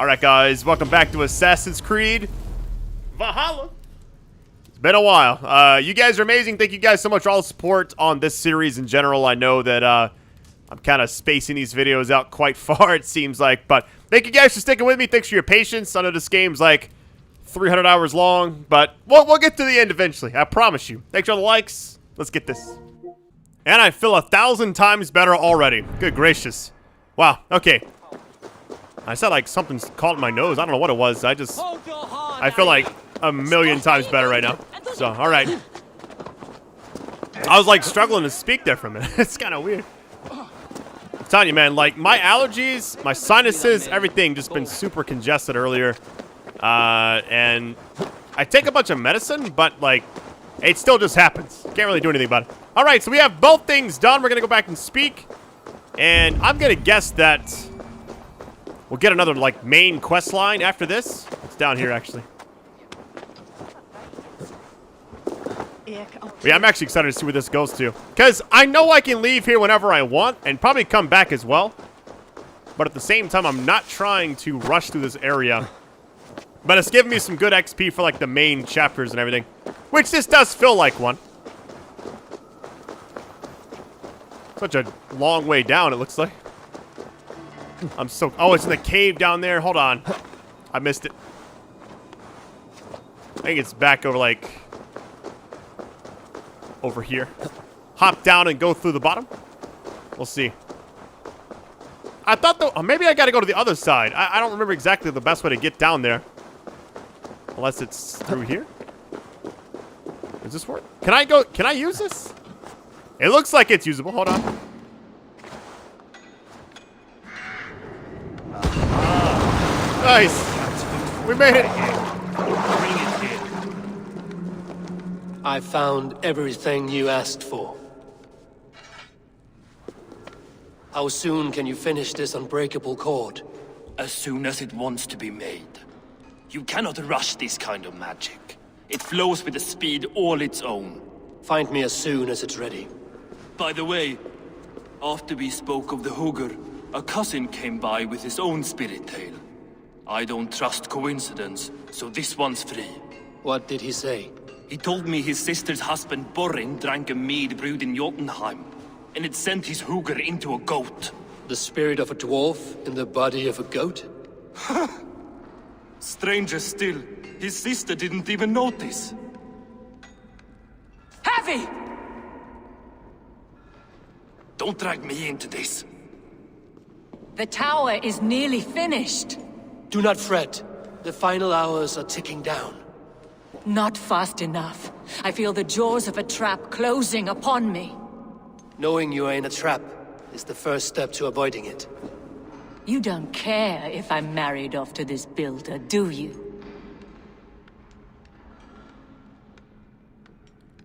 Alright guys, welcome back to Assassin's Creed Valhalla. It's been a while. You guys are amazing. Thank you guys so much for all the support on this series in general. I know that I'm kind of spacing these videos out quite far, it seems like. But thank you guys for sticking with me. Thanks for your patience. I know this game's like 300 hours long, but we'll get to the end eventually. I promise you. Thanks for all the likes. Let's get this. And I feel 1,000 times better already. Good gracious. Wow, okay. I said like something's caught in my nose. I don't know what it was. I feel like a million times better right now. So, alright. I was like struggling to speak there for a minute. It's kind of weird. I'm telling you, man, like my allergies, my sinuses, everything just been super congested earlier. And I take a bunch of medicine, but like it still just happens. Can't really do anything about it. Alright, so we have both things done. We're going to go back and speak. And I'm going to guess that we'll get another, like, main quest line after this. It's down here, actually. Yeah, I'm actually excited to see where this goes to. Because I know I can leave here whenever I want and probably come back as well. But at the same time, I'm not trying to rush through this area. But it's giving me some good XP for, like, the main chapters and everything. Which this does feel like one. Such a long way down, it looks like. I'm so... Oh, it's in the cave down there. Hold on. I missed it. I think it's back over, like... over here. Hop down and go through the bottom. We'll see. I thought, though... Oh, maybe I gotta go to the other side. I don't remember exactly the best way to get down there. Unless it's through here. Does this work? Can I go... Can I use this? It looks like it's usable. Hold on. Nice. We made it. I found everything you asked for. How soon can you finish this unbreakable cord? As soon as it wants to be made. You cannot rush this kind of magic. It flows with a speed all its own. Find me as soon as it's ready. By the way, after we spoke of the Hugr, a cousin came by with his own spirit tale. I don't trust coincidence, so this one's free. What did he say? He told me his sister's husband Borin drank a mead brewed in Jotunheim, and it sent his Hugr into a goat. The spirit of a dwarf in the body of a goat? Stranger still, his sister didn't even notice. Heavy! Don't drag me into this. The tower is nearly finished. Do not fret. The final hours are ticking down. Not fast enough. I feel the jaws of a trap closing upon me. Knowing you are in a trap is the first step to avoiding it. You don't care if I'm married off to this builder, do you?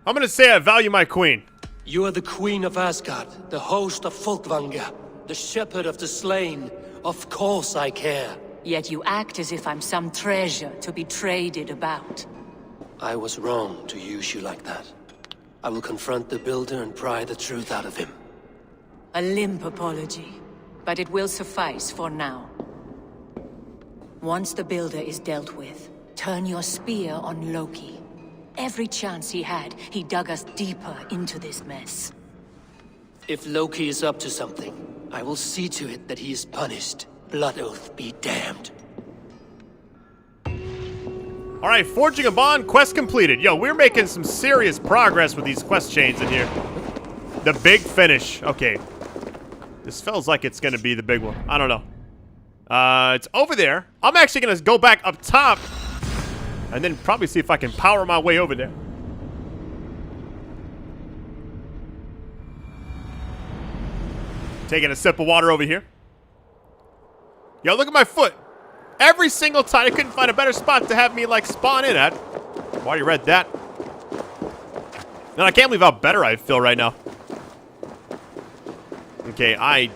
I'm gonna say I value my queen. You are the queen of Asgard, the host of Folkvanga, the shepherd of the slain. Of course I care. Yet you act as if I'm some treasure to be traded about. I was wrong to use you like that. I will confront the builder and pry the truth out of him. A limp apology, but it will suffice for now. Once the builder is dealt with, turn your spear on Loki. Every chance he had, he dug us deeper into this mess. If Loki is up to something, I will see to it that he is punished. Blood Oath be damned. Alright, forging a bond, quest completed. Yo, we're making some serious progress with these quest chains in here. The big finish. Okay. This feels like it's gonna be the big one. I don't know. It's over there. I'm actually gonna go back up top and then probably see if I can power my way over there. Taking a sip of water over here. Yo, look at my foot. Every single time, I couldn't find a better spot to have me, like, spawn in at. Why you read that? And I can't believe how better I feel right now. Okay, I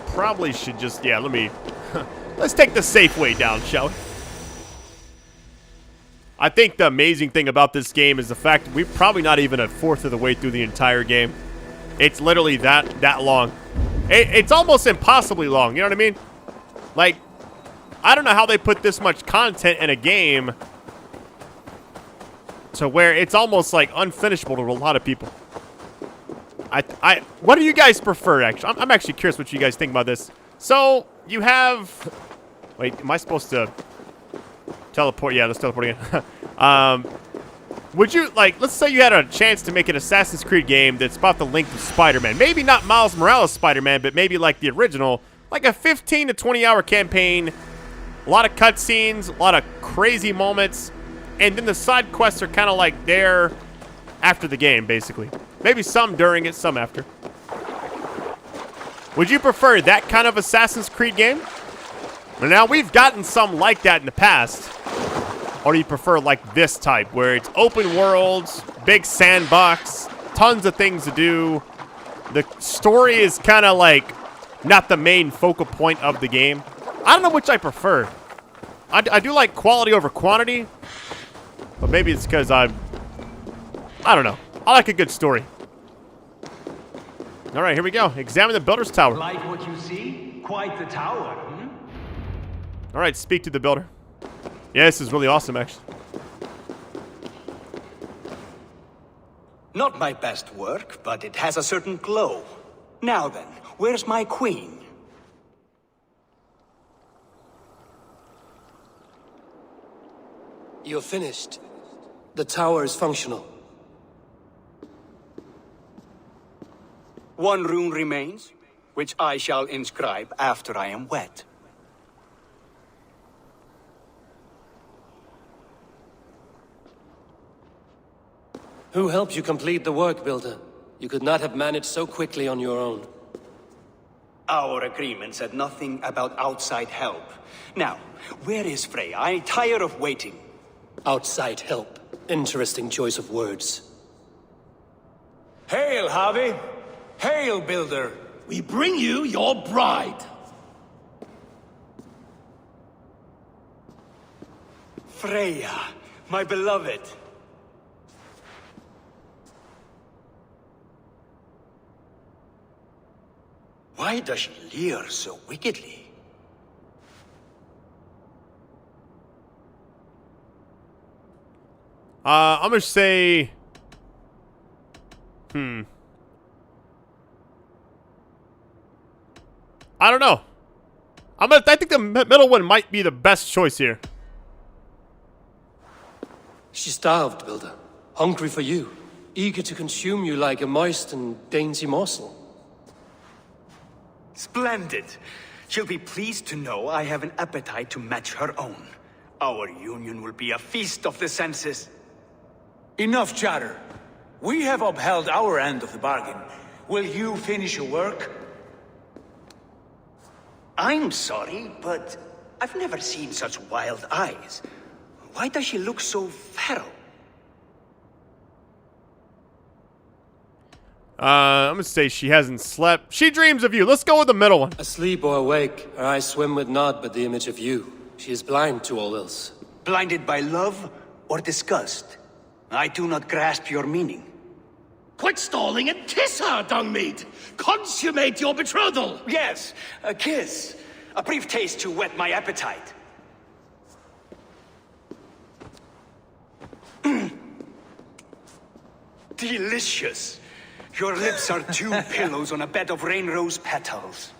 probably should just, yeah, let me... Let's take the safe way down, shall we? I think the amazing thing about this game is the fact that we're probably not even a fourth of the way through the entire game. It's literally that long. It's almost impossibly long, you know what I mean? Like, I don't know how they put this much content in a game to where it's almost like unfinishable to a lot of people. What do you guys prefer, actually? I'm actually curious what you guys think about this. So, you have... Wait, am I supposed to teleport? Yeah, let's teleport again. Would you, like, let's say you had a chance to make an Assassin's Creed game that's about the length of Spider-Man. Maybe not Miles Morales' Spider-Man, but maybe like the original. Like a 15 to 20-hour campaign. A lot of cutscenes, a lot of crazy moments. And then the side quests are kind of like there after the game, basically. Maybe some during it, some after. Would you prefer that kind of Assassin's Creed game? Now, we've gotten some like that in the past. Or do you prefer like this type, where it's open worlds, big sandbox, tons of things to do. The story is kind of like not the main focal point of the game. I don't know which I prefer. I do like quality over quantity, but maybe it's because I don't know. I like a good story. All right, here we go. Examine the builder's tower. Like what you see? Quite the tower, hmm? All right, speak to the builder. Yeah, this is really awesome, actually. Not my best work, but it has a certain glow. Now then, where's my queen? You're finished. The tower is functional. One rune remains, which I shall inscribe after I am wet. Who helped you complete the work, Builder? You could not have managed so quickly on your own. Our agreement said nothing about outside help. Now, where is Freya? I'm tired of waiting. Outside help. Interesting choice of words. Hail, Javi! Hail, Builder! We bring you your bride! Freya, my beloved. Why does she leer so wickedly? I'm gonna say... I don't know. I think the middle one might be the best choice here. She's starved, Builder. Hungry for you. Eager to consume you like a moist and dainty morsel. Splendid. She'll be pleased to know I have an appetite to match her own. Our union will be a feast of the senses. Enough chatter. We have upheld our end of the bargain. Will you finish your work? I'm sorry, but I've never seen such wild eyes. Why does she look so feral? I'm gonna say she hasn't slept. She dreams of you. Let's go with the middle one. Asleep or awake, her eyes swim with naught but the image of you. She is blind to all else. Blinded by love or disgust? I do not grasp your meaning. Quit stalling and kiss her, Dungmeat! Consummate your betrothal! Yes, a kiss. A brief taste to whet my appetite. Delicious. Your lips are two pillows on a bed of rain rose petals.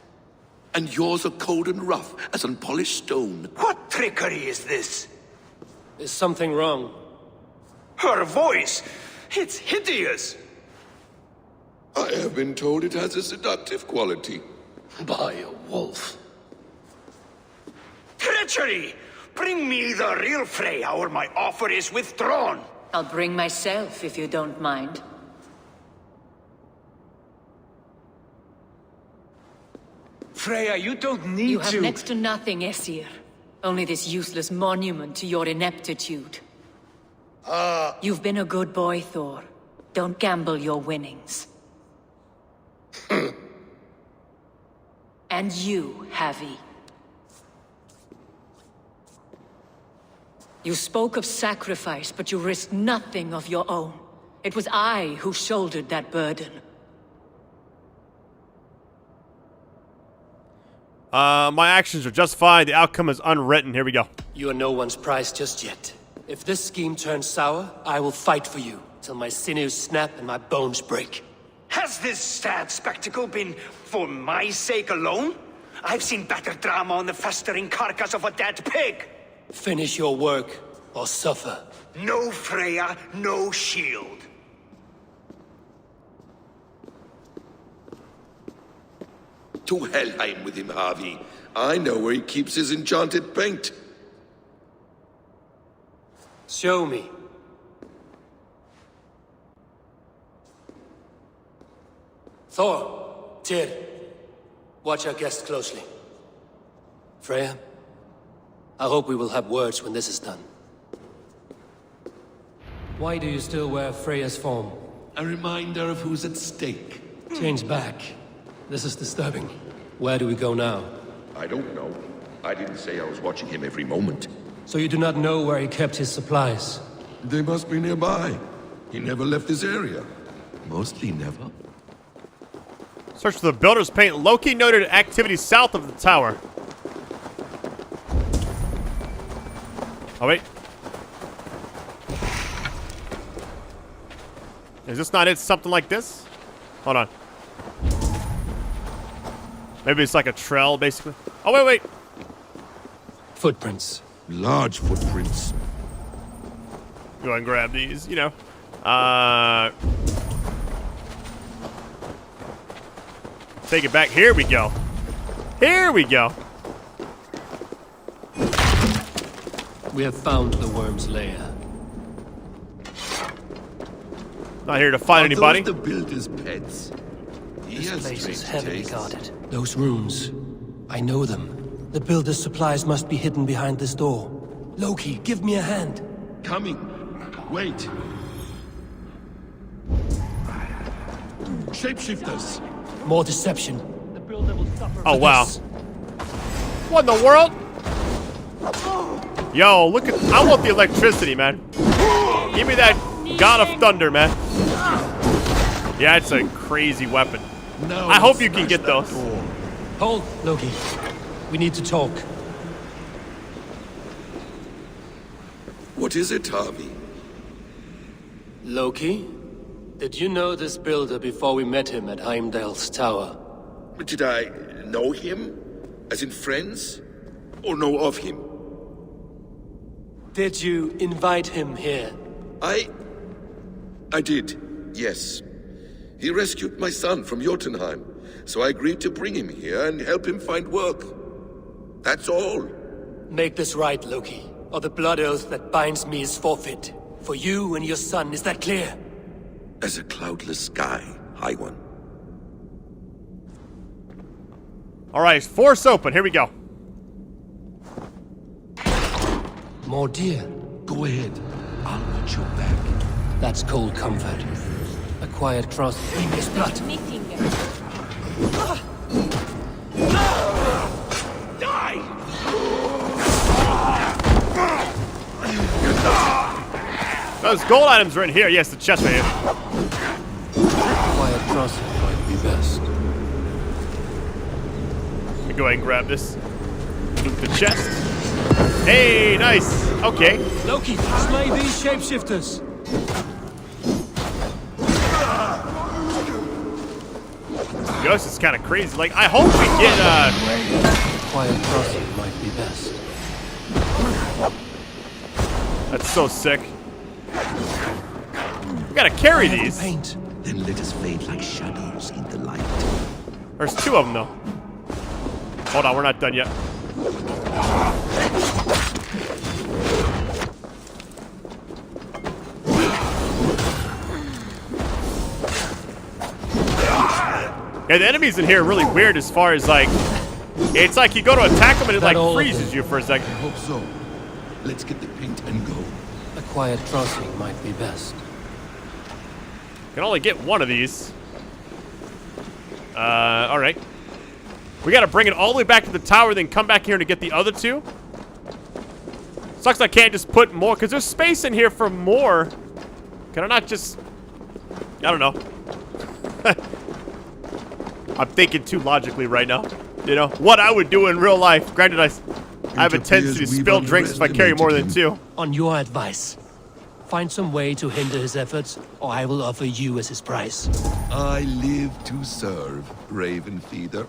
And yours are cold and rough as unpolished stone. What trickery is this? Is something wrong? Her voice! It's hideous! I have been told it has a seductive quality. By a wolf. Treachery! Bring me the real Freya or my offer is withdrawn! I'll bring myself if you don't mind. Freya, you don't need You to... have next to nothing, Aesir. Only this useless monument to your ineptitude. You've been a good boy, Thor. Don't gamble your winnings. And you, Havi. You spoke of sacrifice, but you risked nothing of your own. It was I who shouldered that burden. My actions are just fine. The outcome is unwritten. Here we go. You are no one's prize just yet. If this scheme turns sour, I will fight for you till my sinews snap and my bones break. Has this sad spectacle been for my sake alone? I've seen better drama on the festering carcass of a dead pig. Finish your work or suffer. No Freya, no shield. To Helheim with him, Harvey. I know where he keeps his enchanted paint. Show me. Thor, Tyr, watch our guest closely. Freya, I hope we will have words when this is done. Why do you still wear Freya's form? A reminder of who's at stake. Change back. This is disturbing. Where do we go now? I don't know. I didn't say I was watching him every moment. So you do not know where he kept his supplies? They must be nearby. He never left this area. Mostly never. Search for the builder's paint. Loki noted activity south of the tower. Oh, wait. Is this not it? Something like this? Hold on. Maybe it's like a trail, basically. Oh, wait, wait. Footprints. Large footprints. Go and grab these, you know. Take it back. Here we go. Here we go. We have found the worm's lair. Not here to fight anybody. The builder's pets. This place is heavily guarded. Those runes. I know them. The builder's supplies must be hidden behind this door. Loki, give me a hand. Coming. Wait. Shapeshifters. More deception. The builder will suffer. Oh, for wow. this. What in the world? Yo, look at... I want the electricity, man. Give me that God of Thunder, man. Yeah, it's a crazy weapon. Now I hope you can get those. Hold, Loki. We need to talk. What is it, Harvey? Loki? Did you know this builder before we met him at Heimdall's tower? Did I know him? As in friends? Or know of him? Did you invite him here? I did, yes. He rescued my son from Jotunheim, so I agreed to bring him here and help him find work. That's all. Make this right, Loki, or the blood oath that binds me is forfeit. For you and your son, is that clear? As a cloudless sky, High One. All right, force open. Here we go. More deer. Go ahead. I'll watch your back. That's cold comfort. A quiet trust in his blood. Those gold items are in here. Yes, the chest right here. Quiet trust might be best. Let me go ahead and grab this. Loot the chest. Hey, nice. Okay. Loki, slay these shapeshifters. Ghost is kind of crazy. Like, I hope we get, Quiet crossing might be best. That's so sick. We gotta carry these. Paint. Then let us fade like shadows in the light. There's two of them, though. Hold on, we're not done yet. Yeah, the enemies in here are really weird as far as, like... It's like you go to attack them and it, like, freezes you for a second. I hope so. Let's get the paint and go. A quiet crossing might be best. Can only get one of these. Alright. We gotta bring it all the way back to the tower, then come back here to get the other two. Sucks I can't just put more, because there's space in here for more. Can I not just... I don't know. I'm thinking too logically right now. You know, what I would do in real life. Granted, I have a tendency to appears we've spill drinks if I carry more than underestimated 2. On your advice, find some way to hinder his efforts, or I will offer you as his price. I live to serve, Raven Feeder.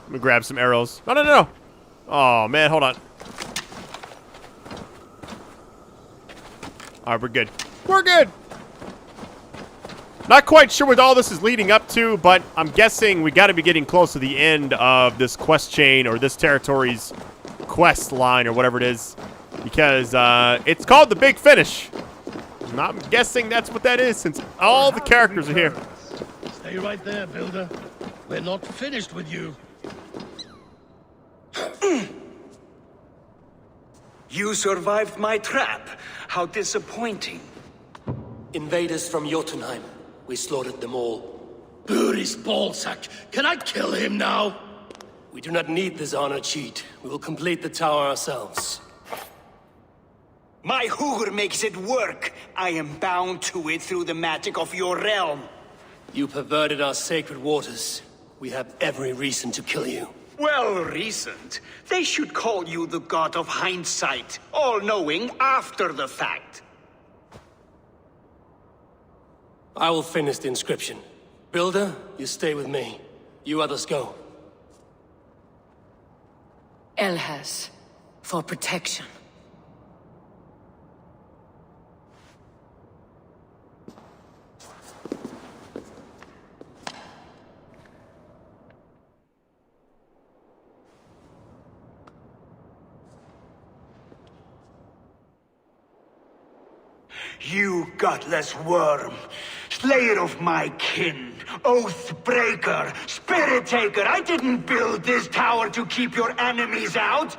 Let me grab some arrows. No, no, no, no. Oh, man, hold on. All right, we're good. We're good. Not quite sure what all this is leading up to, but I'm guessing we got to be getting close to the end of this quest chain or this territory's quest line or whatever it is, because it's called the Big Finish. And I'm guessing that's what that is, since all the characters are here. Stay right there, Builder. We're not finished with you. You survived my trap. How disappointing. Invaders from Jotunheim. We slaughtered them all. Buri's ballsack. Can I kill him now? We do not need this honor cheat. We will complete the tower ourselves. My Hugr makes it work. I am bound to it through the magic of your realm. You perverted our sacred waters. We have every reason to kill you. Well reasoned. They should call you the god of hindsight, all-knowing after the fact. I will finish the inscription. Builder, you stay with me. You others go. Elhas, for protection. You gutless worm, slayer of my kin, oath breaker, spirit taker, I didn't build this tower to keep your enemies out.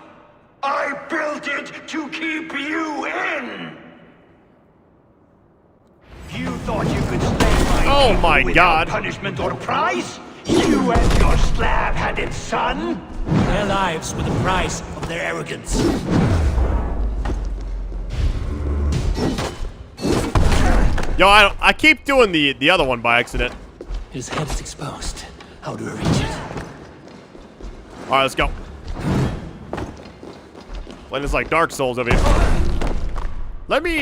I built it to keep you in. You thought you could slay my people my without God. punishment or prize? You and your slab-headed son? Their lives were the price of their arrogance. Yo, I keep doing the other one by accident. His head is exposed. How do I reach it? All right, let's go. Playing this like Dark Souls over here. Let me,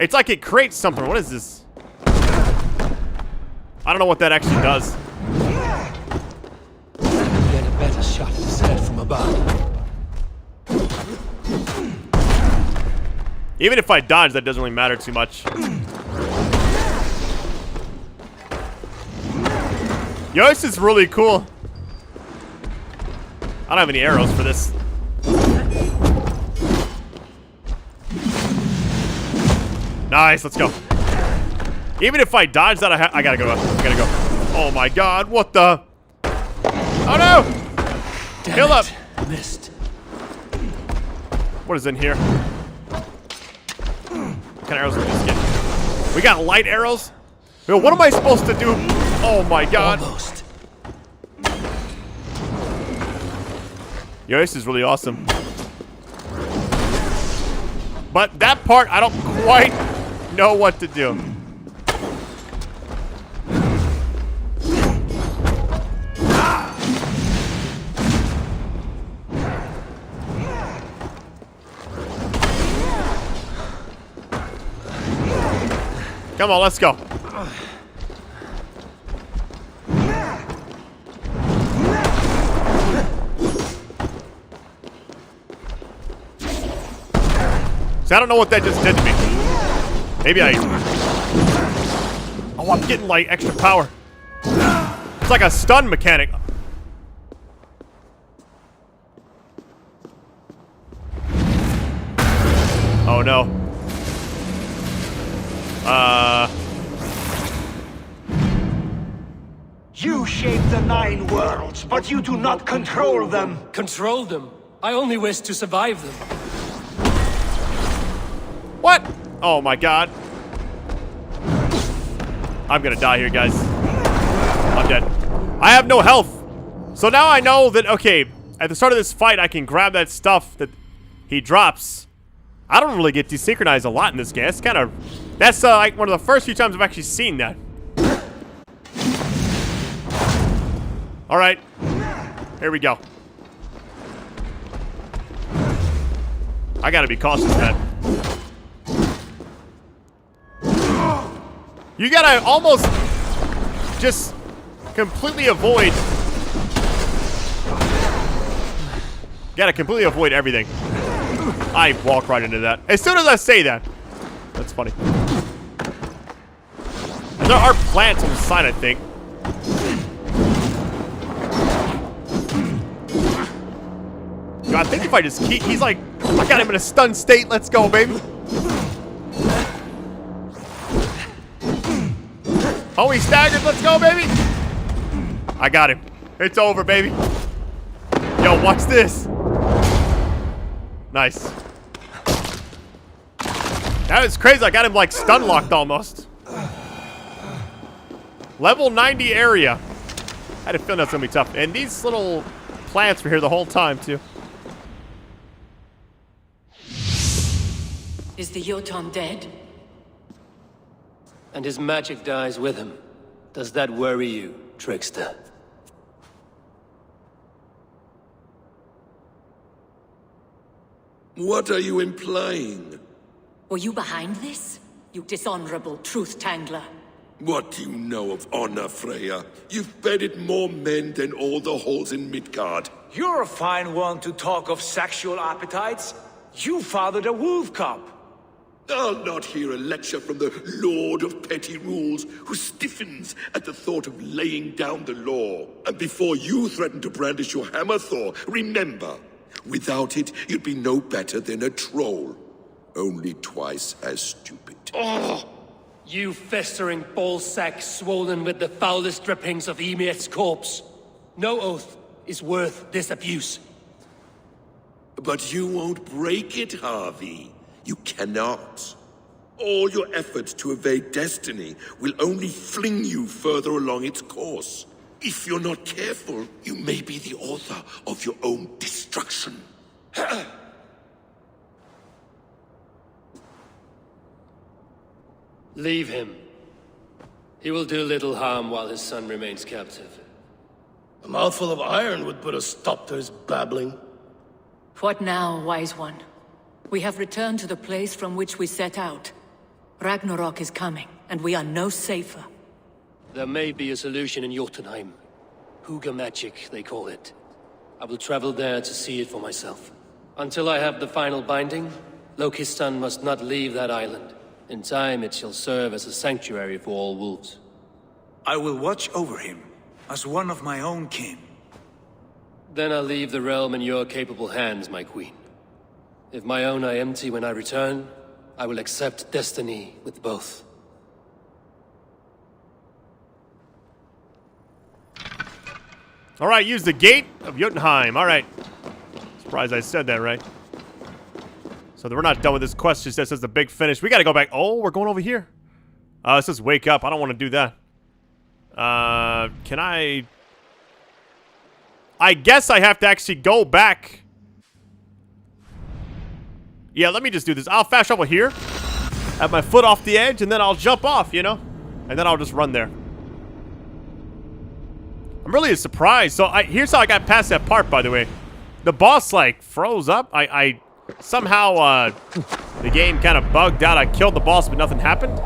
It's like it creates something. What is this? I don't know what that actually does. Get a better shot at his head from above. Even if I dodge, that doesn't really matter too much. Yo, this is really cool. I don't have any arrows for this. Nice, let's go. Even if I dodge that, I gotta go. I gotta go. Oh my God, what the? Oh no! Heal up. Missed. What is in here? What kind of arrows are we just getting? We got light arrows? Yo, what am I supposed to do? Oh my God. Almost. Yo, this is really awesome. But that part, I don't quite know what to do. Come on, let's go. See, I don't know what that just did to me. Maybe Oh, I'm getting like extra power. It's like a stun mechanic. Oh no. You shape the 9 worlds, but you do not control them. Control them. I only wish to survive them. What? Oh my God. I'm gonna die here, guys. I'm dead. I have no health. So now I know that, okay, at the start of this fight, I can grab that stuff that he drops. I don't really get desynchronized a lot in this game. It's kind of That's like one of the first few times I've actually seen that. All right, here we go. I gotta be cautious, man. You gotta almost just completely avoid. Gotta completely avoid everything. I walk right into that. As soon as I say that. That's funny. And there are plants on the side, I think. I think if I just keep, he's like, I got him in a stunned state. Let's go, baby. Oh, he staggered. Let's go, baby. I got him. It's over, baby. Yo, watch this. Nice. That was crazy. I got him like stun locked almost. Level 90 area. I had a feeling that's gonna be tough. And these little plants were here the whole time, too. Is the Jotun dead? And his magic dies with him. Does that worry you, trickster? What are you implying? Were you behind this? You dishonorable truth-tangler. What do you know of honor, Freya? You've bedded more men than all the halls in Midgard. You're a fine one to talk of sexual appetites. You fathered a wolf cub. I'll not hear a lecture from the Lord of Petty Rules, who stiffens at the thought of laying down the law. And before you threaten to brandish your hammer, Thor, remember, without it, you'd be no better than a troll. Only twice as stupid. Oh! You festering ballsack swollen with the foulest drippings of Ymir's corpse. No oath is worth this abuse. But you won't break it, Harvey. You cannot. All your efforts to evade destiny will only fling you further along its course. If you're not careful, you may be the author of your own destruction. Leave him. He will do little harm while his son remains captive. A mouthful of iron would put a stop to his babbling. What now, wise one? We have returned to the place from which we set out. Ragnarok is coming, and we are no safer. There may be a solution in Jotunheim. Hugger magic, they call it. I will travel there to see it for myself. Until I have the final binding, Loki's son must not leave that island. In time, it shall serve as a sanctuary for all wolves. I will watch over him, as one of my own kin. Then I'll leave the realm in your capable hands, my queen. If my own are empty when I return, I will accept destiny with both. All right, use the gate of Jotunheim. All right. Surprised I said that right. So we're not done with this quest. Just says the big finish. We got to go back. Oh, we're going over here. It says wake up. I don't want to do that. Can I? I guess I have to actually go back. Yeah, let me just do this. I'll fast travel here. Have my foot off the edge, and then I'll jump off, you know? And then I'll just run there. I'm really surprised. So here's how I got past that part, by the way. The boss, like, froze up. I somehow, the game kind of bugged out. I killed the boss, but nothing happened.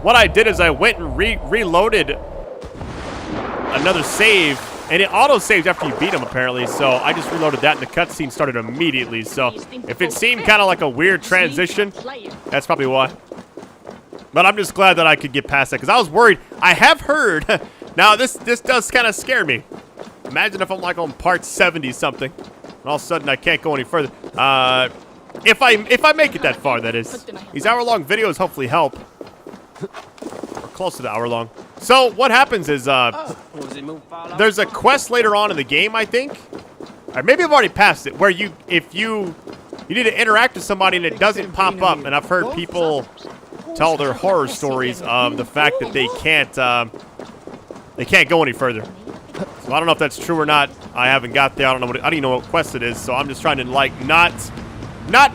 What I did is I went and reloaded another save. And it auto-saves after you beat him, apparently. So I just reloaded that, and the cutscene started immediately. So if it seemed kind of like a weird transition, that's probably why. But I'm just glad that I could get past that, because I was worried. I have heard. Now, this does kind of scare me. Imagine if I'm like on part 70-something, and all of a sudden I can't go any further. If I make it that far, that is. These hour-long videos hopefully help. We're close to the hour-long. So what happens is there's a quest later on in the game, I think, or maybe I've already passed it, where if you need to interact with somebody and it doesn't pop up. And I've heard people tell their horror stories of the fact that they can't go any further. So I don't know if that's true or not. I haven't got there. I don't even know what quest it is. So I'm just trying to like not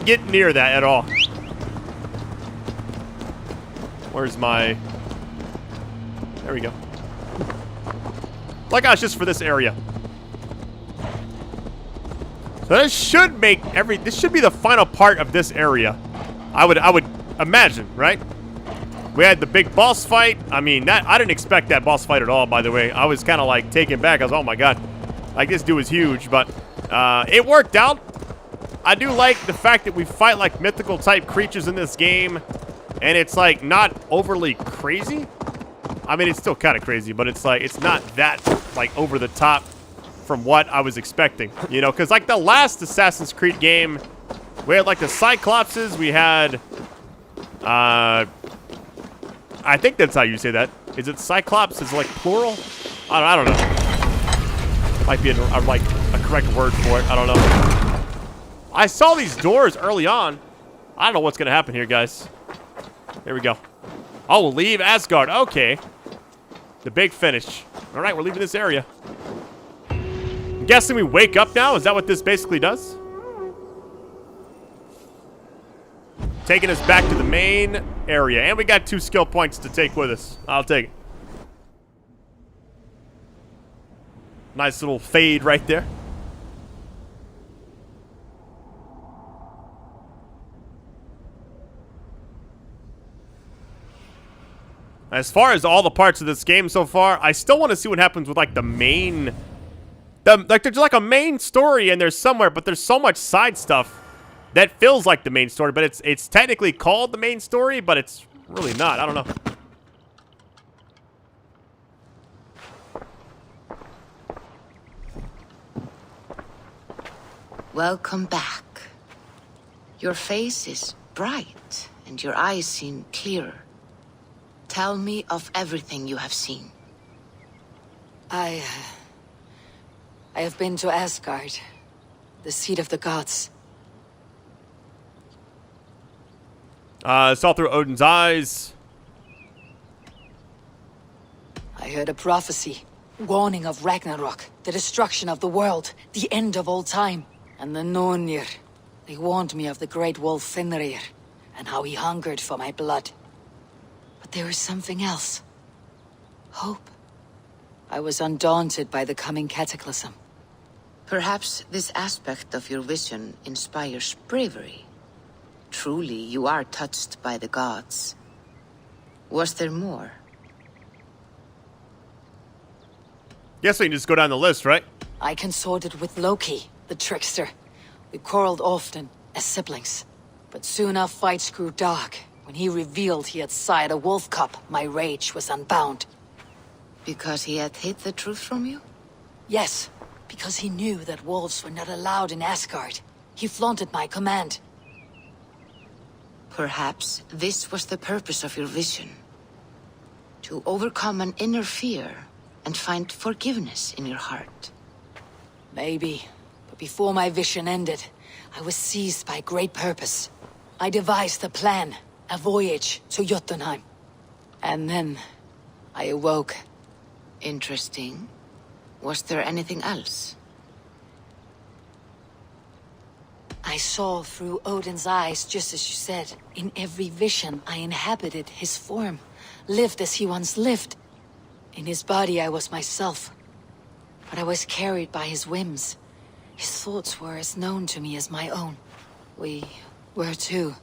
get near that at all. Where's my... There we go. Like, it's just for this area. So this should make this should be the final part of this area. I would imagine, right? We had the big boss fight. I mean, I didn't expect that boss fight at all, by the way. I was kind of like taken back. I was, oh my god. Like, this dude is huge, but it worked out. I do like the fact that we fight like mythical type creatures in this game, and it's like not overly crazy. I mean, it's still kind of crazy, but it's like, it's not that like over the top from what I was expecting, you know, because like the last Assassin's Creed game, we had like the Cyclopses, we had, I think that's how you say that. Is it Cyclops? Is it like plural? I don't know. Might be like a correct word for it. I don't know. I saw these doors early on. I don't know what's gonna happen here, guys. Here we go. Oh, we'll leave Asgard. Okay. The big finish. All right, we're leaving this area. I'm guessing we wake up now? Is that what this basically does? Taking us back to the main area. And we got 2 skill points to take with us. I'll take it. Nice little fade right there. As far as all the parts of this game so far, I still want to see what happens with like the main... like there's like a main story in there somewhere, but there's so much side stuff that feels like the main story, but it's technically called the main story, but it's really not. I don't know. Welcome back. Your face is bright, and your eyes seem clearer. Tell me of everything you have seen. I have been to Asgard, the seat of the gods. Saw through Odin's eyes. I heard a prophecy, warning of Ragnarok, the destruction of the world, the end of all time. And the Nornir, they warned me of the great wolf Fenrir, and how he hungered for my blood. But there was something else. Hope. I was undaunted by the coming cataclysm. Perhaps this aspect of your vision inspires bravery. Truly, you are touched by the gods. Was there more? Guess we can just go down the list, right? I consorted with Loki, the trickster. We quarreled often, as siblings. But soon our fights grew dark. When he revealed he had sired a wolf cub, my rage was unbound. Because he had hid the truth from you? Yes, because he knew that wolves were not allowed in Asgard. He flaunted my command. Perhaps this was the purpose of your vision. To overcome an inner fear and find forgiveness in your heart. Maybe, but before my vision ended, I was seized by great purpose. I devised a plan, a voyage to Jotunheim. And then, I awoke. Interesting. Was there anything else? I saw through Odin's eyes, just as you said. In every vision, I inhabited his form, lived as he once lived. In his body, I was myself. But I was carried by his whims. His thoughts were as known to me as my own. We were two,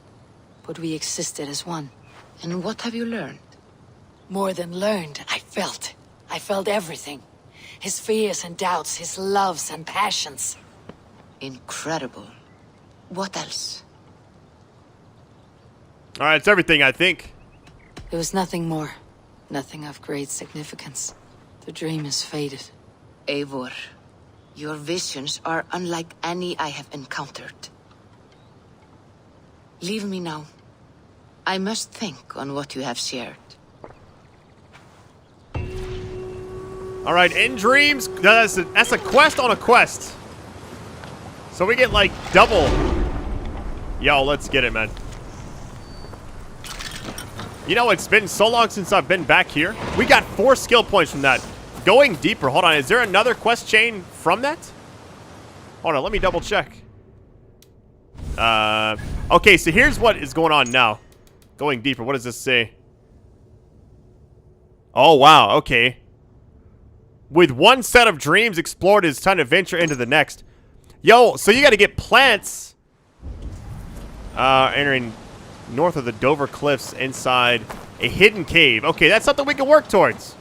but we existed as one. And what have you learned? More than learned, I felt. I felt everything. His fears and doubts, his loves and passions. Incredible. What else? Alright, it's everything, I think. There was nothing more. Nothing of great significance. The dream is faded. Eivor, your visions are unlike any I have encountered. Leave me now. I must think on what you have shared. Alright, in dreams, that's a quest on a quest. So we get like double. Yo, let's get it, man. You know, it's been so long since I've been back here. We got 4 skill points from that. Going deeper, hold on, is there another quest chain from that? Hold on, let me double check. Okay, so here's what is going on now. Going deeper, what does this say? Oh, wow. Okay. With one set of dreams explored, it's time to venture into the next. Yo, so you got to get plants. Entering north of the Dover Cliffs inside a hidden cave. Okay, that's something we can work towards.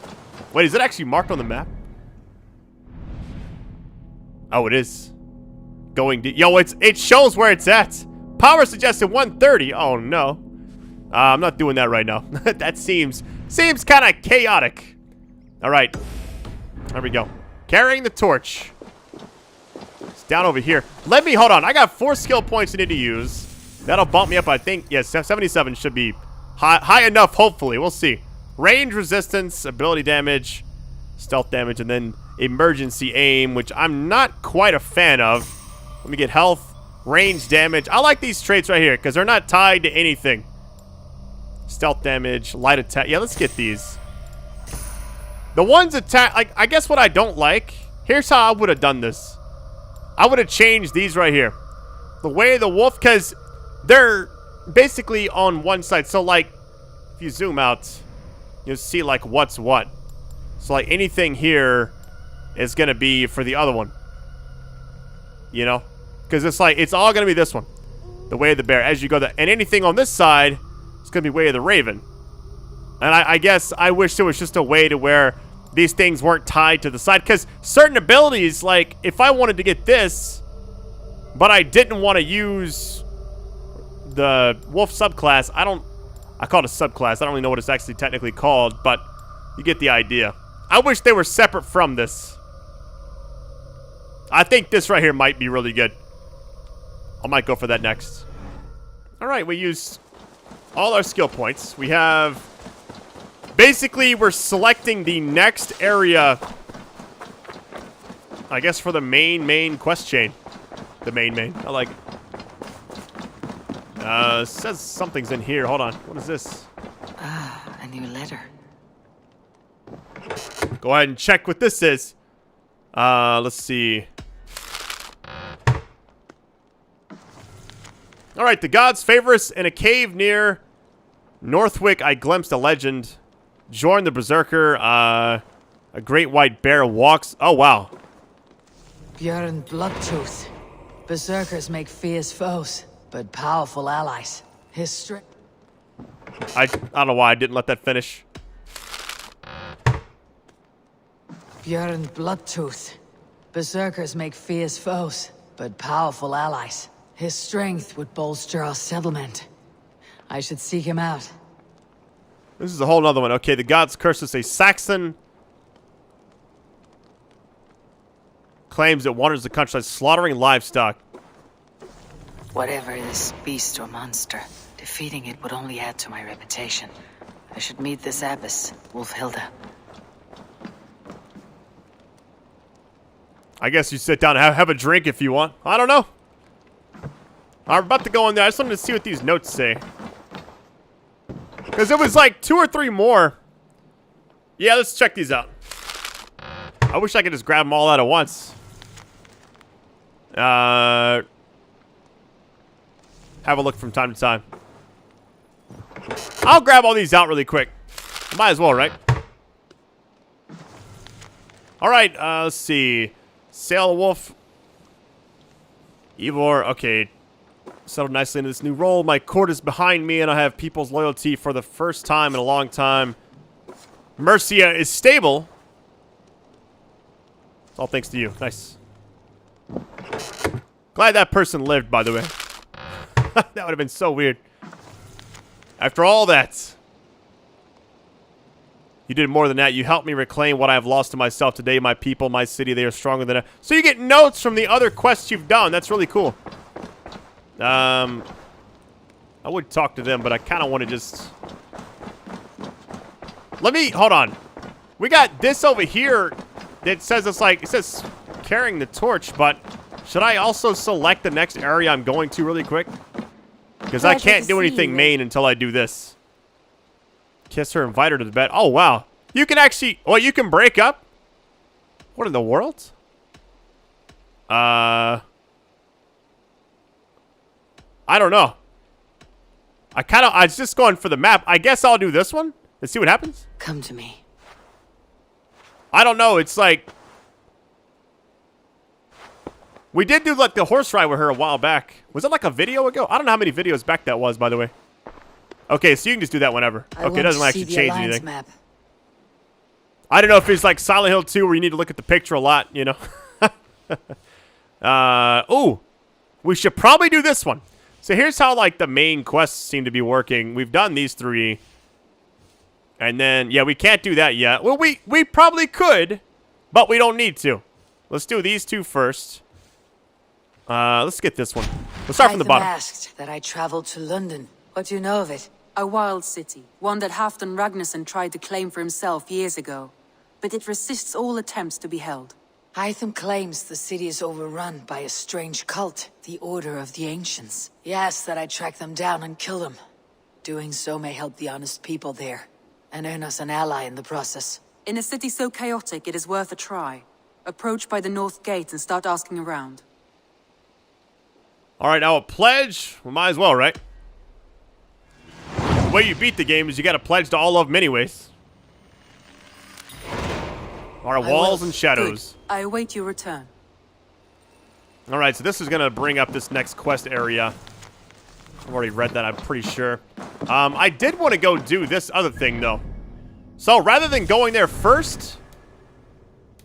Wait, is it actually marked on the map? Oh, it is. Going deep. Yo, it shows where it's at. Power suggested 130. Oh, no. I'm not doing that right now. That seems kind of chaotic. All right. There we go. Carrying the torch. It's down over here. Hold on. I got 4 skill points I need to use. That'll bump me up, I think. Yes, 77 should be high enough, hopefully. We'll see. Range resistance, ability damage, stealth damage, and then emergency aim, which I'm not quite a fan of. Let me get health, range damage. I like these traits right here because they're not tied to anything. Stealth damage, light attack. Yeah, let's get these. The ones attack, like, I guess what I don't like, here's how I would have done this. I would have changed these right here. The way the wolf, because they're basically on one side. So, like, if you zoom out, you'll see, like, what's what. So, like, anything here is going to be for the other one. You know? Because it's like, it's all going to be this one. The way of the bear. As you go, and anything on this side, it's going to be way of the raven. And I guess I wish there was just a way to where these things weren't tied to the side. Because certain abilities, like, if I wanted to get this, but I didn't want to use the wolf subclass, I call it a subclass. I don't really know what it's actually technically called, but you get the idea. I wish they were separate from this. I think this right here might be really good. I might go for that next. All right, we used all our skill points. We have... Basically, we're selecting the next area, I guess, for the main quest chain. The main. I like it. Says something's in here. Hold on. What is this? Ah, a new letter. Go ahead and check what this is. Let's see. All right, the gods favor us. In a cave near Northwick, I glimpsed a legend. Jorn the Berserker, a great white bear walks. Oh, wow. Bjorn Bloodtooth. Berserkers make fierce foes, but powerful allies. His strength... I don't know why I didn't let that finish. Bjorn Bloodtooth. Berserkers make fierce foes, but powerful allies. His strength would bolster our settlement. I should seek him out. This is a whole other one. Okay, the gods curse us. A Saxon claims it wanders the countryside slaughtering livestock. Whatever this beast or monster, defeating it would only add to my reputation. I should meet this abbess, Wolfhilda. I guess you sit down and have a drink if you want. I don't know. I'm about to go in there. I just wanted to see what these notes say. Because it was like 2 or 3 more. Yeah, let's check these out. I wish I could just grab them all out at once. Have a look from time to time. I'll grab all these out really quick. Might as well, right? All right, let's see. Sail Wolf. Eivor, okay. Settled nicely into this new role. My court is behind me, and I have people's loyalty for the first time in a long time. Mercia is stable. It's all thanks to you. Nice. Glad that person lived, by the way. That would have been so weird. After all that, you did more than that. You helped me reclaim what I have lost to myself. Today, my people, my city, they are stronger than ever. So you get notes from the other quests you've done. That's really cool. I would talk to them, but I kind of want to just... hold on. We got this over here that says it's like, it says carrying the torch, but should I also select the next area I'm going to really quick? Because I can't do anything main until I do this. Kiss her, invite her to the bed. Oh, wow. You can actually, you can break up? What in the world? I don't know. I was just going for the map. I guess I'll do this one. Let's see what happens. Come to me. I don't know. It's like... We did do, like, the horse ride with her a while back. Was it, like, a video ago? I don't know how many videos back that was, by the way. Okay, so you can just do that whenever. Okay, it doesn't actually change anything. Map. I don't know if it's like Silent Hill 2 where you need to look at the picture a lot, you know. Ooh. We should probably do this one. So here's how, like, the main quests seem to be working. We've done these 3. And then, yeah, we can't do that yet. Well, we probably could, but we don't need to. Let's do these 2 first. Let's get this one. Let's start from the bottom. Asked that I traveled to London. What do you know of it? A wild city, one that Halfdan Ragnarsson tried to claim for himself years ago. But it resists all attempts to be held. Hytham claims the city is overrun by a strange cult, the Order of the Ancients. He asks that I track them down and kill them. Doing so may help the honest people there, and earn us an ally in the process. In a city so chaotic, it is worth a try. Approach by the North Gate and start asking around. All right, now a pledge. We might as well, right? The way you beat the game is you got to pledge to all of them anyways. Our walls and shadows. Good. I await your return. All right, so this is going to bring up this next quest area. I've already read that, I'm pretty sure. I did want to go do this other thing, though. So rather than going there first,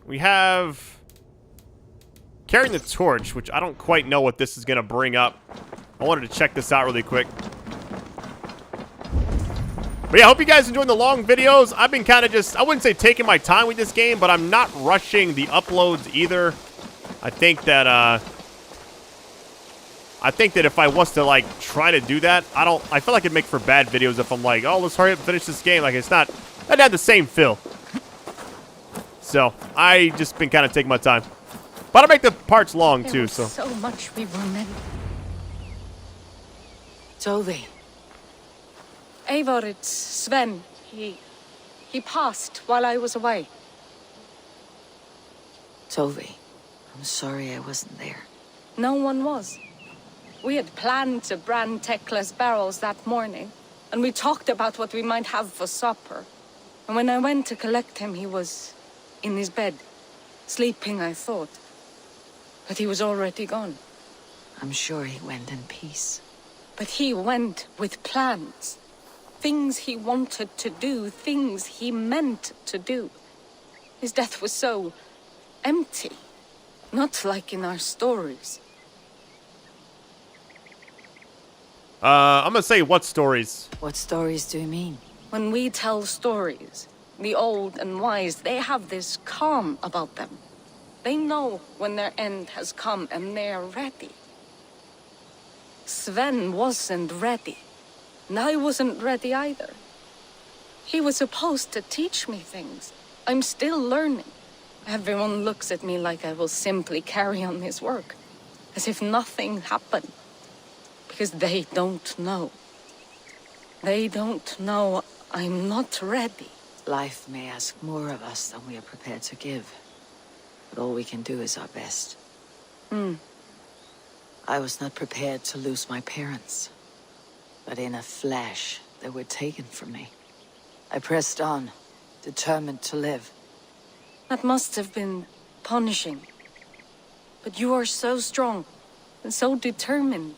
we have carrying the torch, which I don't quite know what this is going to bring up. I wanted to check this out really quick. But yeah, I hope you guys enjoying the long videos. I've been kind of just, I wouldn't say taking my time with this game, but I'm not rushing the uploads either. I think that if I was to, like, try to do that, I feel like it'd make for bad videos if I'm like, oh, let's hurry up and finish this game. Like, it's not, I'd have the same feel. So, I just been kind of taking my time. But I make the parts long, too, so. So much we were meant. Tovi. Eivor, it's Sven. He passed while I was away. Tovi, I'm sorry I wasn't there. No one was. We had planned to brand Tekla's barrels that morning, and we talked about what we might have for supper. And when I went to collect him, he was in his bed, sleeping, I thought. But he was already gone. I'm sure he went in peace. But he went with plans. Things he wanted to do, things he meant to do. His death was so empty, not like in our stories. I'm gonna say what stories? What stories do you mean? When we tell stories, the old and wise, they have this calm about them. They know when their end has come and they're ready. Sven wasn't ready. And I wasn't ready either. He was supposed to teach me things. I'm still learning. Everyone looks at me like I will simply carry on his work. As if nothing happened. Because they don't know. They don't know I'm not ready. Life may ask more of us than we are prepared to give. But all we can do is our best. I was not prepared to lose my parents. But in a flash, they were taken from me. I pressed on, determined to live. That must have been punishing. But you are so strong, and so determined.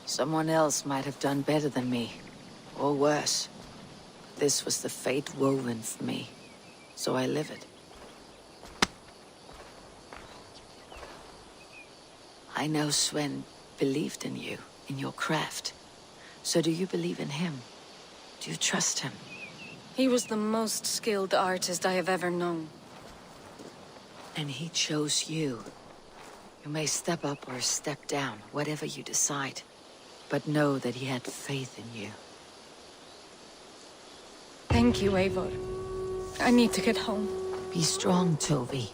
Someone else might have done better than me, or worse. This was the fate woven for me, so I live it. I know Sven believed in you, in your craft. So do you believe in him? Do you trust him? He was the most skilled artist I have ever known. And he chose you. You may step up or step down, whatever you decide. But know that he had faith in you. Thank you, Eivor. I need to get home. Be strong, Tovi.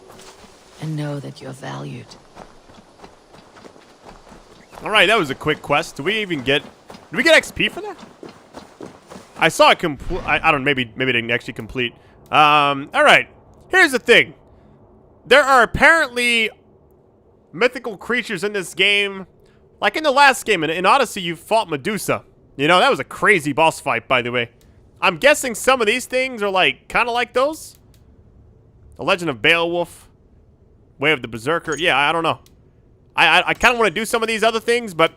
And know that you're valued. Alright, that was a quick quest. Did we even get... Did we get XP for that? I saw it complete. I don't know, maybe it didn't actually complete. Alright. Here's the thing. There are apparently mythical creatures in this game. Like in the last game, in Odyssey, you fought Medusa. You know, that was a crazy boss fight, by the way. I'm guessing some of these things are like, kind of like those. The Legend of Beowulf. Way of the Berserker. Yeah, I don't know. I kind of want to do some of these other things, but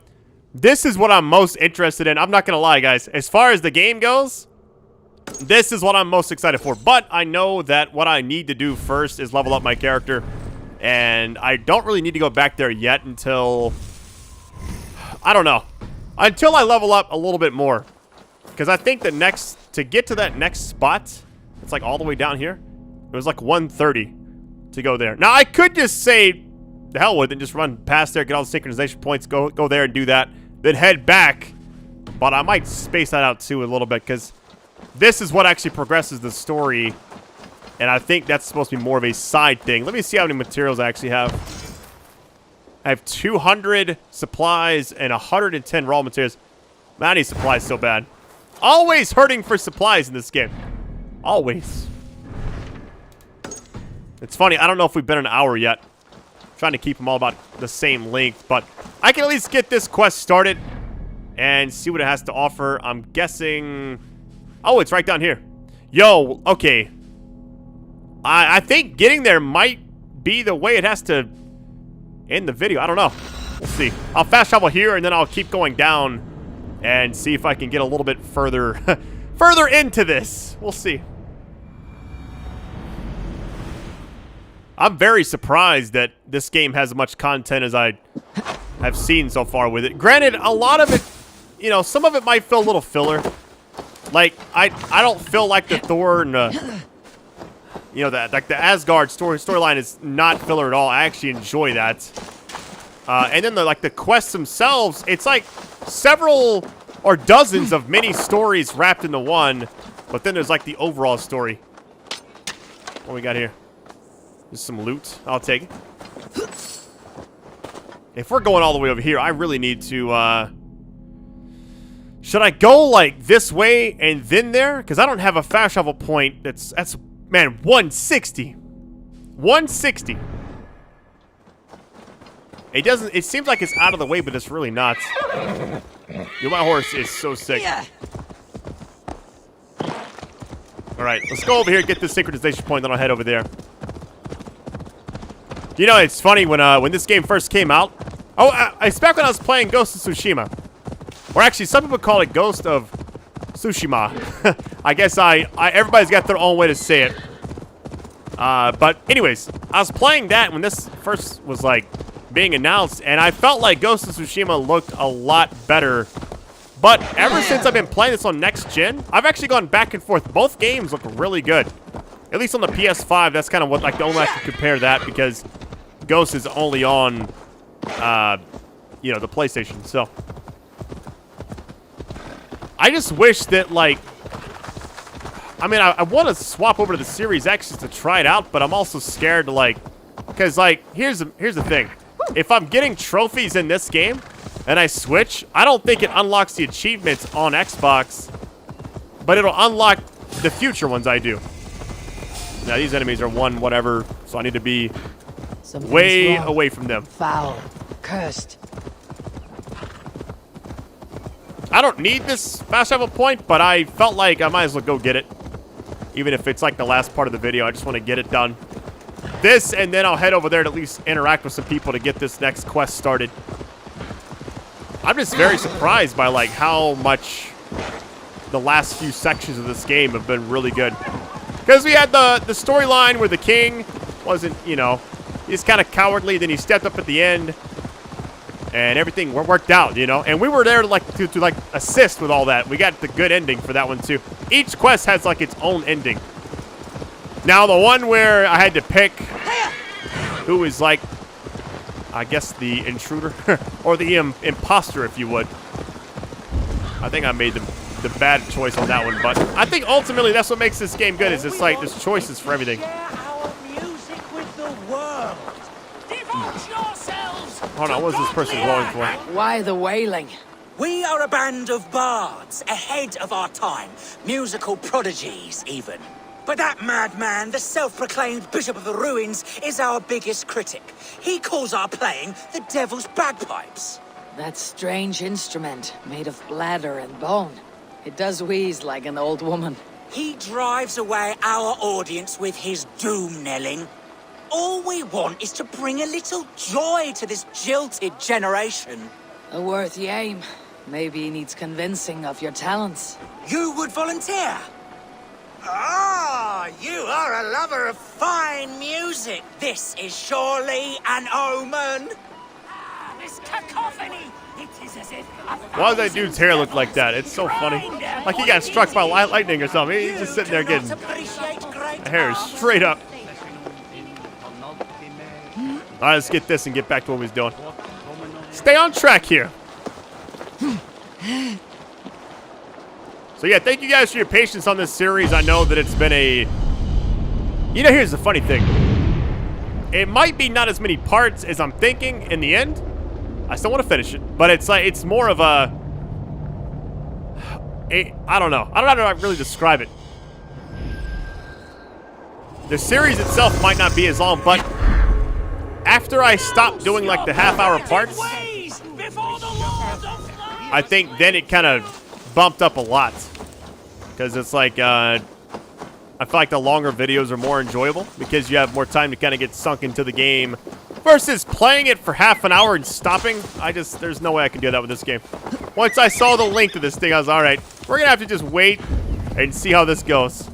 this is what I'm most interested in. I'm not going to lie, guys. As far as the game goes, this is what I'm most excited for. But I know that what I need to do first is level up my character. And I don't really need to go back there yet until... I don't know. Until I level up a little bit more. Because I think the next... To get to that next spot, it's like all the way down here. It was like 130 to go there. Now, I could just say... The hell with it, just run past there, get all the synchronization points, go there and do that, then head back. But I might space that out too a little bit, because this is what actually progresses the story, and I think that's supposed to be more of a side thing. Let me see how many materials I actually have. I have 200 supplies and 110 raw materials. Man, I need supplies so bad. Always hurting for supplies in this game. Always. It's funny, I don't know if we've been an hour yet. Trying to keep them all about the same length, but I can at least get this quest started and see what it has to offer. I'm guessing... Oh, it's right down here. Yo, okay. I think getting there might be the way it has to end the video. I don't know. We'll see. I'll fast travel here, and then I'll keep going down and see if I can get a little bit further, further into this. We'll see. I'm very surprised that this game has as much content as I have seen so far with it. Granted, a lot of it, you know, some of it might feel a little filler. Like, I don't feel like the Thor and, you know, like the ASGARD storyline is not filler at all. I actually enjoy that. And then the quests themselves, it's like several or dozens of mini stories wrapped into one. But then there's like the overall story. What we got here? Just some loot. I'll take it. If we're going all the way over here, I really need to, should I go, like, this way and then there? Because I don't have a fast travel point that's, man, 160. 160. It seems like it's out of the way, but it's really not. Yo, my horse is so sick. Alright, let's go over here and get this synchronization point, then I'll head over there. You know, it's funny, when this game first came out... Oh, it's back when I was playing Ghost of Tsushima. Or actually, some people call it Ghost of Tsushima. I guess everybody's got their own way to say it. But anyways, I was playing that when this first was, like, being announced, and I felt like Ghost of Tsushima looked a lot better. But ever since I've been playing this on next gen, I've actually gone back and forth. Both games look really good. At least on the PS5, that's kind of what, like, the only way I can compare that, because Ghost is only on, you know, the PlayStation, so. I just wish that, like, I mean, I want to swap over to the Series X just to try it out, but I'm also scared to, like, because, like, here's the thing. If I'm getting trophies in this game and I switch, I don't think it unlocks the achievements on Xbox, but it'll unlock the future ones I do. Now, these enemies are one whatever, so I need to be way away from them. Foul. Cursed. I don't need this fast travel point, but I felt like I might as well go get it. Even if it's like the last part of the video, I just want to get it done. This, and then I'll head over there to at least interact with some people to get this next quest started. I'm just very surprised by, like, how much the last few sections of this game have been really good. Because we had the storyline where the king wasn't, you know, he's kind of cowardly, then he stepped up at the end, and everything worked out, you know. And we were there to like assist with all that. We got the good ending for that one too. Each quest has like its own ending. Now the one where I had to pick who is like, I guess the intruder or the imposter, if you would. I think I made the bad choice on that one, but I think ultimately that's what makes this game good. Is it's like there's choices for everything. Hold on, what was this person going for? Why the wailing? We are a band of bards, ahead of our time. Musical prodigies, even. But that madman, the self-proclaimed Bishop of the Ruins, is our biggest critic. He calls our playing the Devil's Bagpipes. That strange instrument, made of bladder and bone. It does wheeze like an old woman. He drives away our audience with his doom-knelling. All we want is to bring a little joy to this jilted generation. A worthy aim. Maybe he needs convincing of your talents. You would volunteer? Ah, you are a lover of fine music. This is surely an omen. This cacophony. It is as if Why does that dude's hair look like that? It's so funny. Like he got struck by lightning or something. He's just sitting there getting... The hair is straight up. Alright, let's get this and get back to what we was doing. Stay on track here. So yeah, thank you guys for your patience on this series. I know that it's been a... You know, here's the funny thing. It might be not as many parts as I'm thinking in the end. I still want to finish it. But it's like, it's more of a... I don't know. I don't know how to really describe it. The series itself might not be as long, but... After I stopped doing like the half-hour parts... I think then it kind of bumped up a lot. Because it's like, I feel like the longer videos are more enjoyable because you have more time to kind of get sunk into the game versus playing it for half an hour and stopping. There's no way I can do that with this game. Once I saw the length of this thing, I was, all right, we're going to have to just wait and see how this goes. All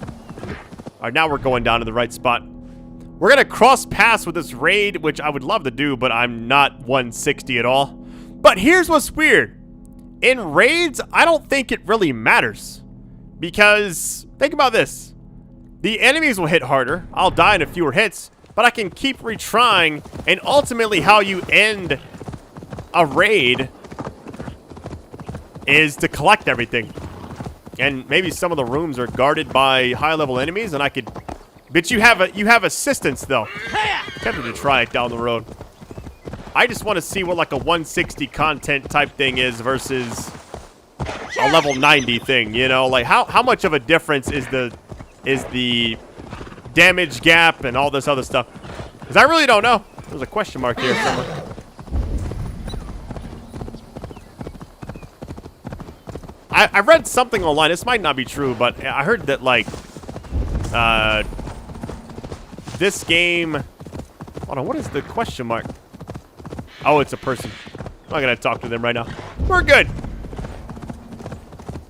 right, now we're going down to the right spot. We're going to cross paths with this raid, which I would love to do, but I'm not 160 at all. But here's what's weird. In raids, I don't think it really matters. Because, think about this. The enemies will hit harder. I'll die in a fewer hits. But I can keep retrying. And ultimately, how you end a raid is to collect everything. And maybe some of the rooms are guarded by high-level enemies. And I could... But you have assistance, though. Tempted to try it down the road. I just want to see what like a 160 content type thing is versus a level 90 thing, you know? Like how much of a difference is the damage gap and all this other stuff? Because I really don't know. There's a question mark here somewhere. I read something online. This might not be true, but I heard that like this game... Hold on, what is the question mark? Oh, it's a person. I'm not going to talk to them right now. We're good.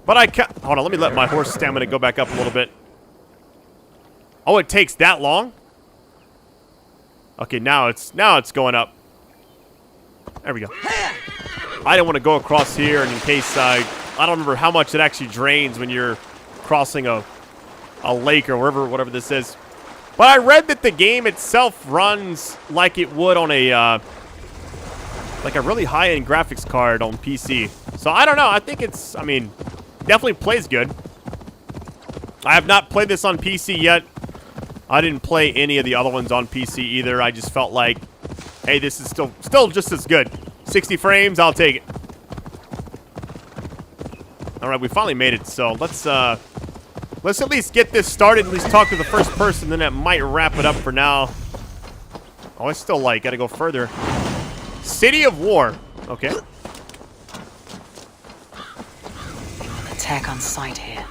But I can't... Hold on, let me let my horse stamina go back up a little bit. Oh, it takes that long? Okay, now it's going up. There we go. I didn't want to go across here, and in case I don't remember how much it actually drains when you're crossing a lake or whatever this is. But I read that the game itself runs like it would on a... like a really high-end graphics card on PC. So I don't know. I think it's, I mean, definitely plays good. I have not played this on PC yet. I didn't play any of the other ones on PC either. I just felt like, hey, this is still just as good. 60 frames, I'll take it. All right, we finally made it. So let's at least get this started. At least talk to the first person. Then that might wrap it up for now. Oh, it's still light. Got to go further. City of War. Okay. Attack on sight here.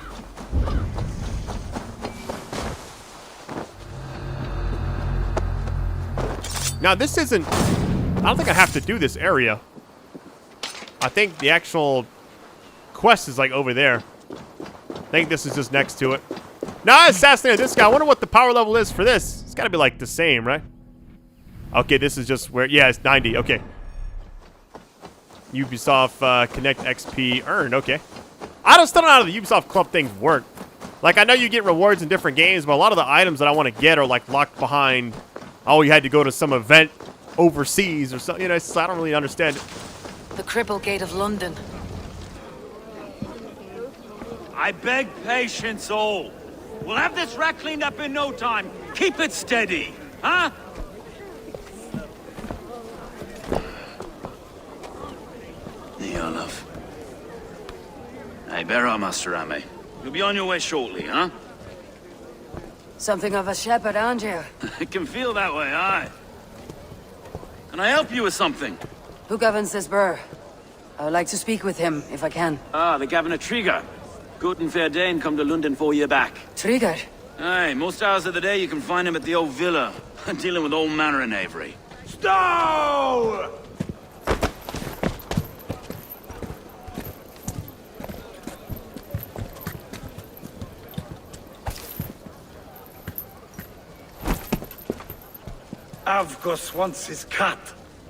Now, this isn't... I don't think I have to do this area. I think the actual quest is, like, over there. I think this is just next to it. Now, I assassinated this guy. I wonder what the power level is for this. It's got to be, like, the same, right? Okay, this is just where... Yeah, it's 90. Okay. Ubisoft Connect XP earned. Okay. I still don't know how the Ubisoft Club things work. Like, I know you get rewards in different games, but a lot of the items that I want to get are, like, locked behind... Oh, you had to go to some event overseas or something. You know, I don't really understand it. The Cripple Gate of London. I beg patience, all. We'll have this wreck cleaned up in no time. Keep it steady, huh? Neolov. Hey, bear up, Master Ame. You'll be on your way shortly, huh? Something of a shepherd, aren't you? It can feel that way, aye. Can I help you with something? Who governs this burr? I would like to speak with him, if I can. Ah, the Governor Trigger. Good and fair Dane come to London 4 year back. Trigger. Aye, most hours of the day you can find him at the old villa, dealing with all manner in Avery. Stow! Avgos wants his cut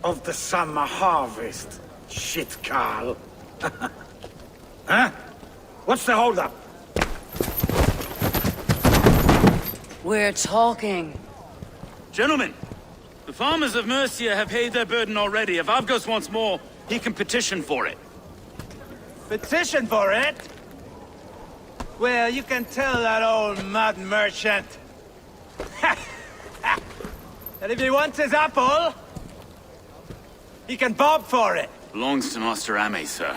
of the summer harvest. Shit, Carl. Huh? What's the holdup? We're talking. Gentlemen, the farmers of Mercia have paid their burden already. If Avgos wants more, he can petition for it. Petition for it? Well, you can tell that old mud merchant. And if he wants his apple, he can bob for it. Belongs to Master Ame, sir.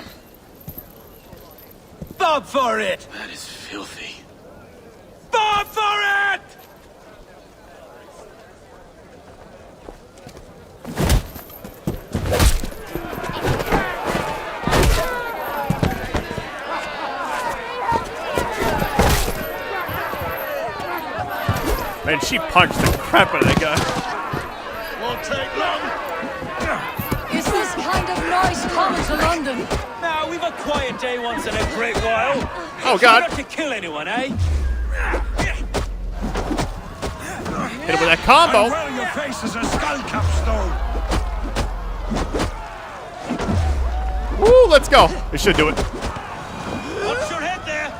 Bob for it! That is filthy. Bob for it! Man, she punched the crap out of that guy. Won't take long. Is this kind of noise common to London? Now, we've a quiet day once in a great while. Oh, God. Not to kill anyone, eh? Hit him with that combo. Well, your face is a skull capstone. Woo, let's go. This should do it. Watch your head there.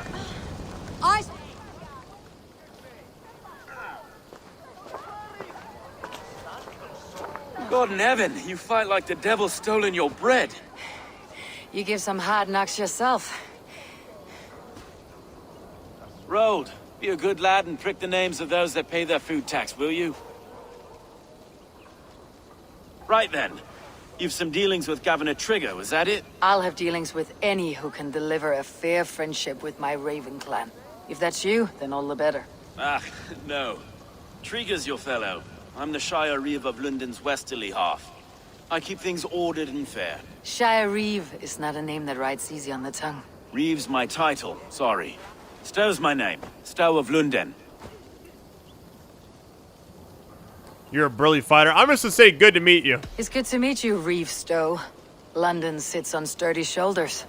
God in heaven, you fight like the devil stolen your bread. You give some hard knocks yourself. Road, be a good lad and prick the names of those that pay their food tax, will you? Right then. You've some dealings with Governor Trigger, was that it? I'll have dealings with any who can deliver a fair friendship with my Raven clan. If that's you, then all the better. Ah, no. Trigger's your fellow. I'm the Shire Reeve of London's westerly half. I keep things ordered and fair. Shire Reeve is not a name that rides easy on the tongue. Reeve's my title, sorry. Stow's my name. Stow of London. You're a brilliant fighter. I'm just gonna say good to meet you. It's good to meet you, Reeve Stow. London sits on sturdy shoulders.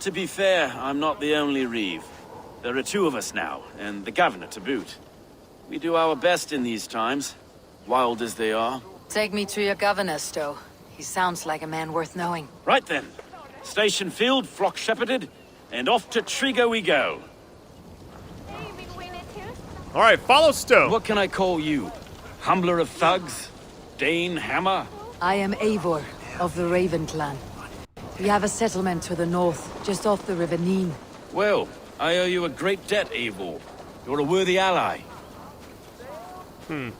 To be fair, I'm not the only Reeve. There are two of us now, and the governor to boot. We do our best in these times, wild as they are. Take me to your governor, Stow. He sounds like a man worth knowing. Right then. Station filled, flock shepherded, and off to Trigger we go. All right, follow Stow. What can I call you? Humbler of thugs? Dane Hammer? I am Eivor, of the Raven clan. We have a settlement to the north, just off the River Neen. Well, I owe you a great debt, Eivor. You're a worthy ally. I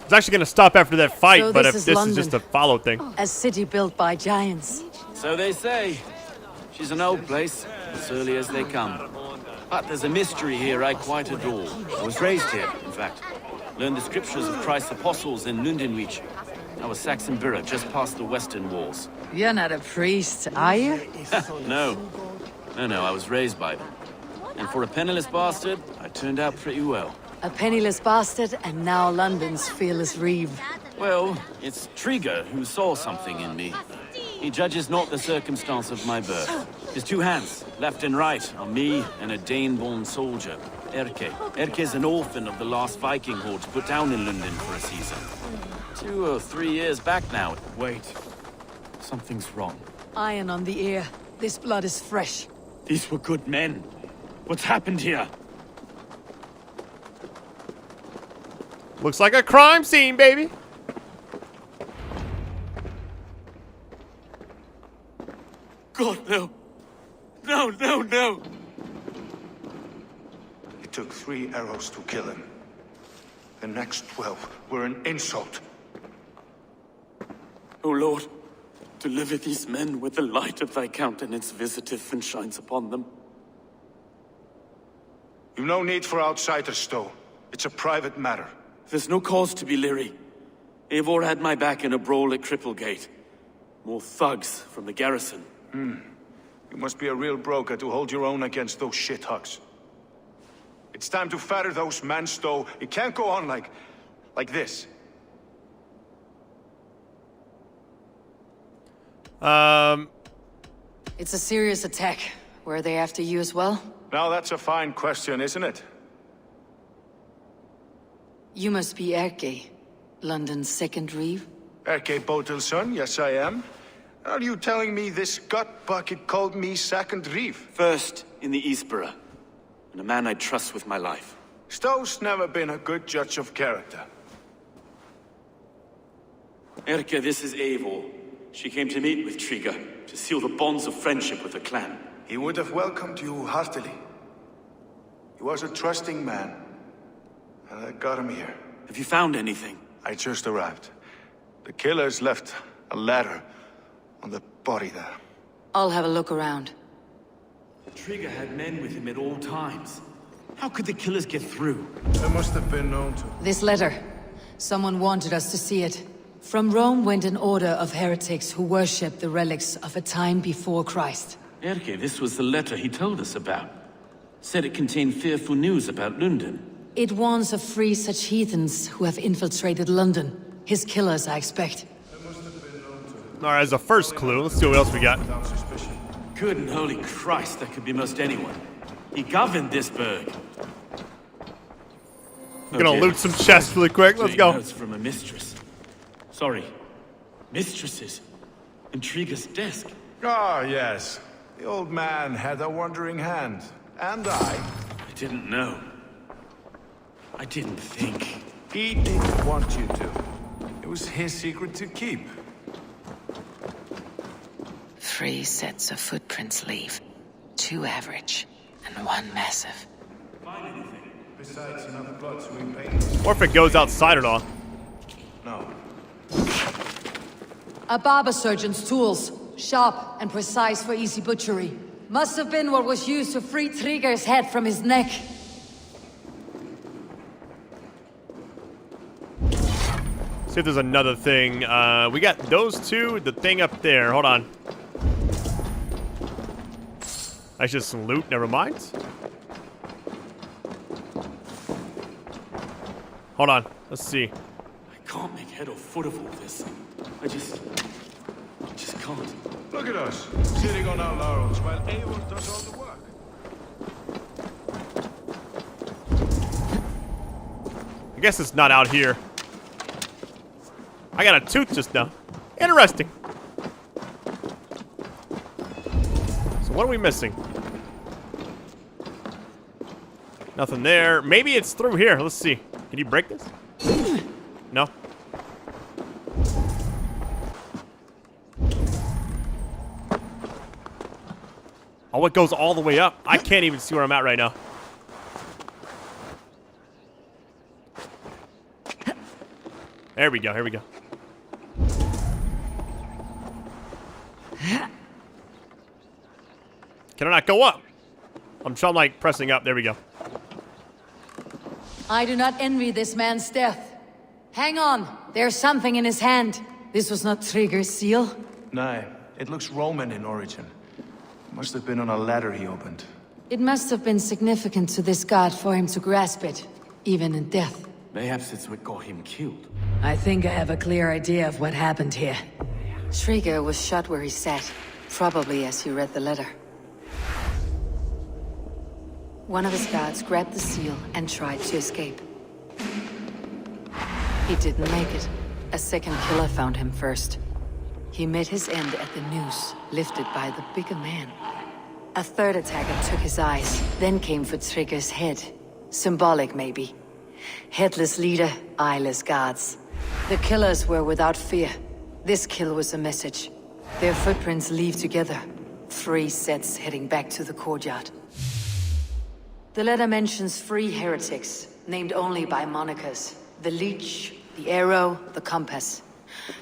was actually going to stop after that fight, So but this if is this London. is just a follow thing. A city built by giants. So they say. She's an old place, as early as they come. But there's a mystery here I quite adore. I was raised here, in fact. Learned the scriptures of Christ's apostles in Lundenwich. Our Saxon borough just past the western walls. You're not a priest, are you? No. No, I was raised by them. And for a penniless bastard, I turned out pretty well. A penniless bastard, and now London's fearless Reeve. Well, it's Trigger who saw something in me. He judges not the circumstance of my birth. His two hands, left and right, are me and a Dane-born soldier, Erke. Erke's an orphan of the last Viking horde put down in London for a season. 2 or 3 years back now. Wait. Something's wrong. Iron on the ear. This blood is fresh. These were good men. What's happened here? Looks like a crime scene, baby. God, no. No. It took 3 arrows to kill him. The next 12 were an insult. O Lord, deliver these men with the light of thy countenance visiteth and shines upon them. You've no need for outsiders, Stow. It's a private matter. There's no cause to be leery. Eivor had my back in a brawl at Cripplegate. More thugs from the garrison. You must be a real broker to hold your own against those shithugs. It's time to fire those men, Stowe. It can't go on like this. It's a serious attack. Were they after you as well? Now that's a fine question, isn't it? You must be Erke, London's second reeve? Erke Botelson, yes I am. Are you telling me this gut bucket called me second reeve? First in the Eastborough, and a man I trust with my life. Stowe's never been a good judge of character. Erke, this is Eivor. She came to meet with Triga, to seal the bonds of friendship with the clan. He would have welcomed you heartily. He was a trusting man, and I got him here. Have you found anything? I just arrived. The killers left a ladder on the body there. I'll have a look around. Triga had men with him at all times. How could the killers get through? They must have been known to. This letter. Someone wanted us to see it. From Rome went an order of heretics who worshipped the relics of a time before Christ. Erke, this was the letter he told us about. Said it contained fearful news about London. It warns of free such heathens who have infiltrated London. His killers, I expect. Alright, as a first clue, let's see what else we got. Good and holy Christ, that could be most anyone. He governed this burg. I'm gonna loot some chests really quick. Let's go. Notes from a mistress. Sorry, mistresses. In Triga's desk. Ah, yes. The old man had a wandering hand. And I didn't know. I didn't think. He didn't want you to. It was his secret to keep. 3 sets of footprints leave. 2 average, and 1 massive. Besides, enough blood to repay. Or if it goes outside at all. No. A barber surgeon's tools. Sharp and precise for easy butchery. Must have been what was used to free Triga's head from his neck. See if there's another thing. We got those two, the thing up there. Hold on. That's just some loot, never mind. Hold on, let's see. I can't make head or foot of all this. I just can't. Look at us, sitting on our laurels while Eivor does all the work. I guess it's not out here. I got a tooth just now. Interesting. So what are we missing? Nothing there. Maybe it's through here. Let's see. Can you break this? No. Oh, it goes all the way up. I can't even see where I'm at right now. There we go. Here we go. Can I not go up? I'm like pressing up. There we go. I do not envy this man's death. Hang on. There's something in his hand. This was not Triga's seal. No, it looks Roman in origin. Must have been on a ladder he opened. It must have been significant to this god for him to grasp it, even in death. Perhaps it's what got him killed. I think I have a clear idea of what happened here. Triga was shot where he sat, probably as he read the letter. One of his guards grabbed the seal and tried to escape. He didn't make it. A second killer found him first. He met his end at the noose, lifted by the bigger man. A third attacker took his eyes, then came for Triga's head. Symbolic, maybe. Headless leader, eyeless guards. The killers were without fear. This kill was a message. Their footprints leave together. 3 sets heading back to the courtyard. The letter mentions 3 heretics, named only by monikers. The Leech, the Arrow, the Compass.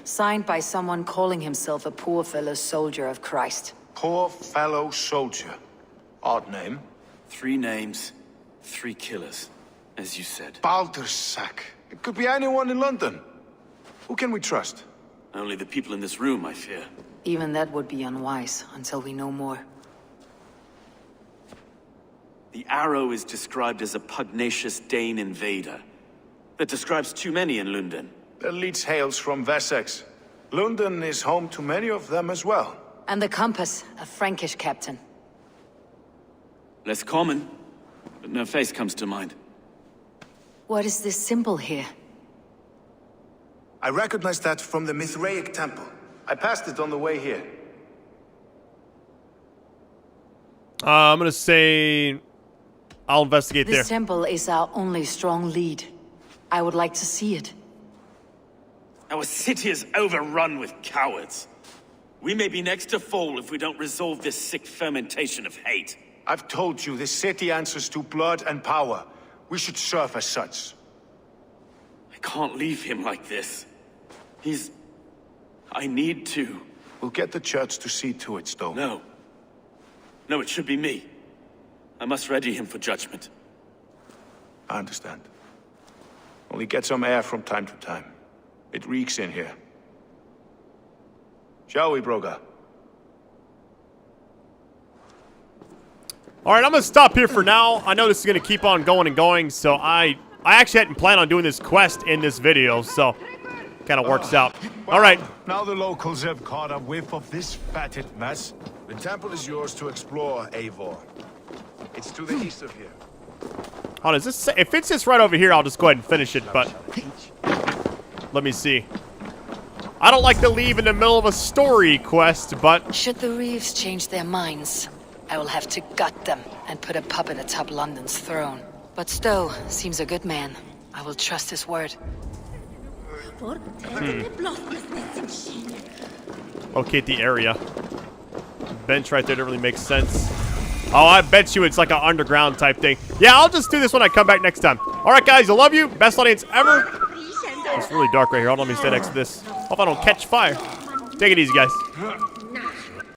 Signed by someone calling himself a poor fellow soldier of Christ. Poor fellow soldier. Odd name. 3 names, 3 killers, as you said. Baldersack. It could be anyone in London. Who can we trust? Only the people in this room, I fear. Even that would be unwise, until we know more. The Arrow is described as a pugnacious Dane invader. That describes too many in London. The leech hails from Wessex. London is home to many of them as well. And the compass, a Frankish captain. Less common, but no face comes to mind. What is this symbol here? I recognize that from the Mithraic temple. I passed it on the way here. I'm gonna say I'll investigate there. This temple is our only strong lead. I would like to see it. Our city is overrun with cowards. We may be next to fall if we don't resolve this sick fermentation of hate. I've told you, this city answers to blood and power. We should serve as such. I can't leave him like this. I need to. We'll get the church to see to it, Stowe. No. No, it should be me. I must ready him for judgment. I understand. Only get some air from time to time. It reeks in here. Shall we, Broga? All right, I'm gonna stop here for now. I know this is gonna keep on going and going, so I actually hadn't planned on doing this quest in this video, so kind of works out. All right. Now the locals have caught a whiff of this fatted mess. The temple is yours to explore, Eivor. It's to the east of here. Hold on, is this, if it's just right over here, I'll just go ahead and finish it, but let me see. I don't like to leave in the middle of a story quest, but Should the Reeves change their minds, I will have to gut them and put a puppet atop London's throne. But Stowe seems a good man. I will trust his word. locate the area. Bench right there doesn't really make sense. Oh, I bet you it's like an underground type thing. Yeah, I'll just do this when I come back next time. All right, guys, I love you. Best audience ever. It's really dark right here. Hold on, let me stay next to this. Hope I don't catch fire. Take it easy, guys.